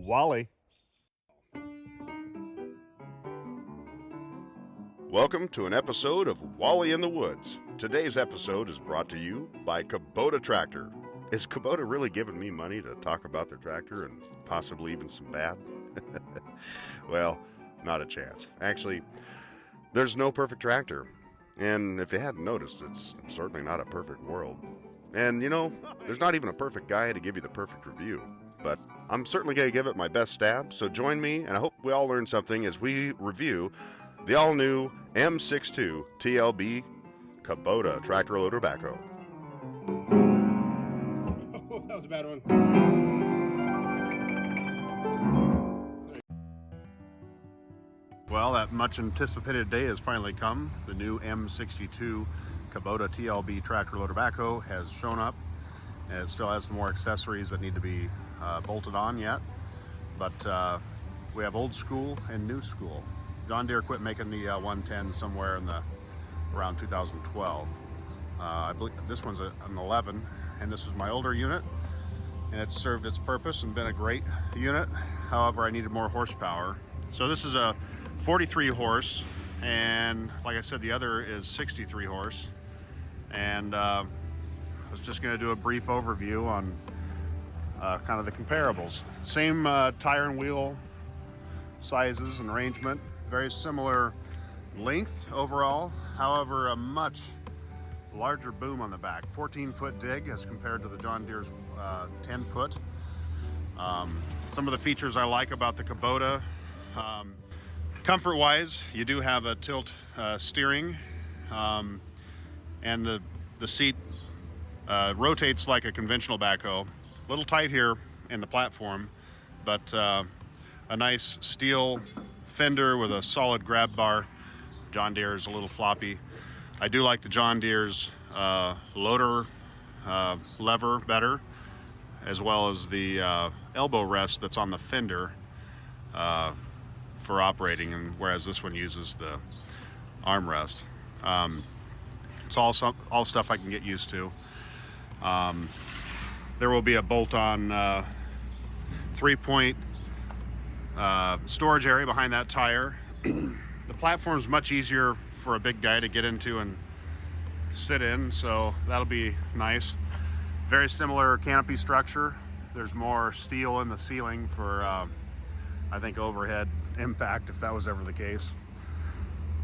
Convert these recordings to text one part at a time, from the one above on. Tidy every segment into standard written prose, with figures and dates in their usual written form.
Wally. Welcome to an episode of Wally in the Woods. Today's episode is brought to you by Kubota Tractor. Is Kubota really giving me money to talk about their tractor and possibly even some bad? Well, not a chance. Actually, there's no perfect tractor. And if you hadn't noticed, it's certainly not a perfect world. And you know, there's not even a perfect guy to give you the perfect review. But I'm certainly going to give it my best stab, so join me, and I hope we all learn something as we review the all-new M62 TLB Kubota tractor loader backhoe. Oh, that was a bad one. Well, that much anticipated day has finally come. The new M62 Kubota TLB tractor loader backhoe has shown up, and it still has some more accessories that need to be bolted on yet. But we have old school and new school. John Deere quit making the 110 somewhere in around 2012. I believe this one's an 11, and this was my older unit, and it's served its purpose and been a great unit. However, I needed more horsepower. So this is a 43 horse, and like I said, the other is 63 horse. And I was just going to do a brief overview on kind of the comparables. Same tire and wheel sizes and arrangement, very similar length overall. However, a much larger boom on the back, 14-foot dig as compared to the John Deere's 10-foot. Some of the features I like about the Kubota, comfort-wise, you do have a tilt steering, and the seat rotates like a conventional backhoe. A little tight here in the platform, but a nice steel fender with a solid grab bar. John Deere is a little floppy. I do like the John Deere's loader lever better, as well as the elbow rest that's on the fender for operating, and whereas this one uses the armrest. It's all stuff I can get used to. There will be a bolt-on 3-point storage area behind that tire. The platform is much easier for a big guy to get into and sit in, so that'll be nice. Very similar canopy structure. There's more steel in the ceiling for, I think, overhead impact, if that was ever the case.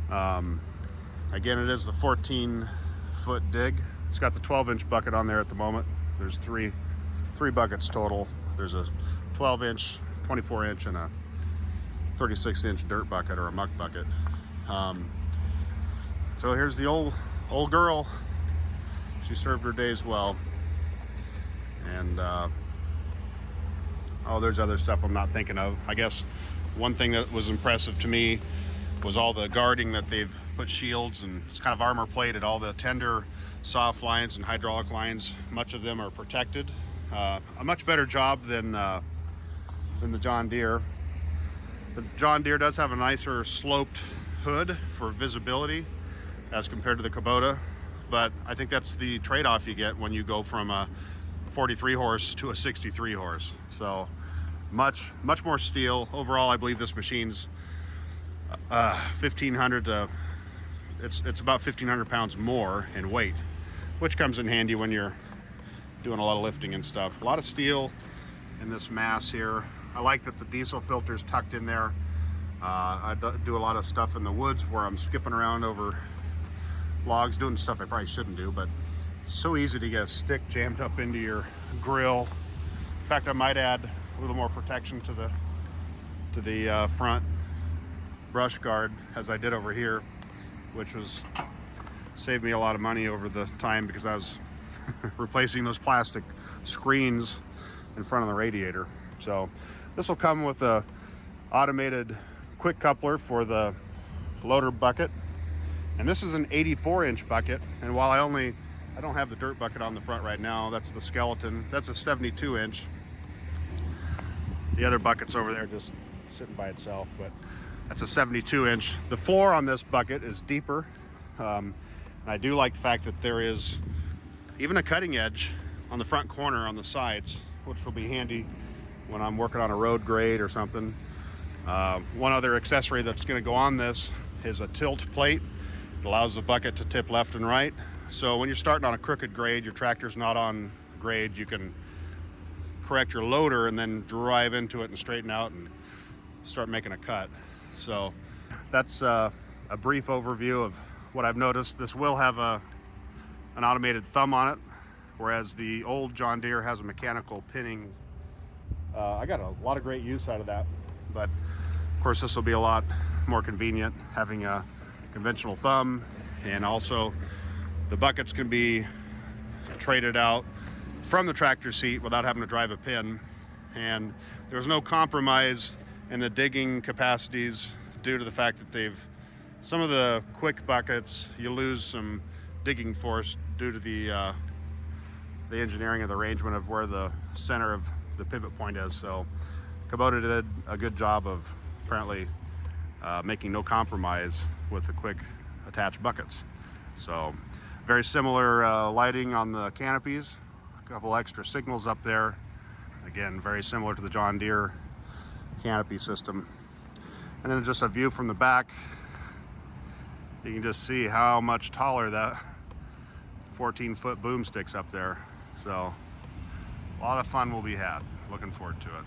Again, it is the 14-foot dig. It's got the 12-inch bucket on there at the moment. There's three buckets total. There's a 12-inch, 24-inch, and a 36-inch dirt bucket or a muck bucket. So here's the old girl. She served her days well. And there's other stuff I'm not thinking of. I guess one thing that was impressive to me was all the guarding that they've put shields, and it's kind of armor plated. All the tender soft lines and hydraulic lines, much of them are protected. A much better job than the John Deere. The John Deere does have a nicer sloped hood for visibility as compared to the Kubota, but I think that's the trade-off you get when you go from a 43 horse to a 63 horse. So much more steel. Overall, I believe this machine's 1,500 to it's about 1,500 pounds more in weight, which comes in handy when you're doing a lot of lifting and stuff. A lot of steel in this mass here. I like that the diesel filter's tucked in there. I do a lot of stuff in the woods where I'm skipping around over logs, doing stuff I probably shouldn't do, but it's so easy to get a stick jammed up into your grill. In fact, I might add a little more protection to the front brush guard, as I did over here, which was saved me a lot of money over the time, because I was replacing those plastic screens in front of the radiator. So this will come with a automated quick coupler for the loader bucket, and this is an 84-inch bucket. And while I don't have the dirt bucket on the front right now, that's the skeleton. That's a 72-inch. The other bucket's over there just sitting by itself, but that's a 72-inch. The floor on this bucket is deeper. And I do like the fact that there is even a cutting edge on the front corner on the sides, which will be handy when I'm working on a road grade or something. One other accessory that's going to go on this is a tilt plate. It allows the bucket to tip left and right. So when you're starting on a crooked grade, your tractor's not on grade, you can correct your loader and then drive into it and straighten out and start making a cut. So that's a brief overview of what I've noticed. This will have an automated thumb on it, whereas the old John Deere has a mechanical pinning. I got a lot of great use out of that, but of course this will be a lot more convenient having a conventional thumb, and also the buckets can be traded out from the tractor seat without having to drive a pin, and there's no compromise in the digging capacities due to the fact that some of the quick buckets, you lose some digging force due to the engineering of the arrangement of where the center of the pivot point is. So Kubota did a good job of apparently making no compromise with the quick attached buckets. So very similar lighting on the canopies, a couple extra signals up there. Again, very similar to the John Deere canopy system. And then just a view from the back. You can just see how much taller that 14-foot boom sticks up there. So a lot of fun will be had. Looking forward to it.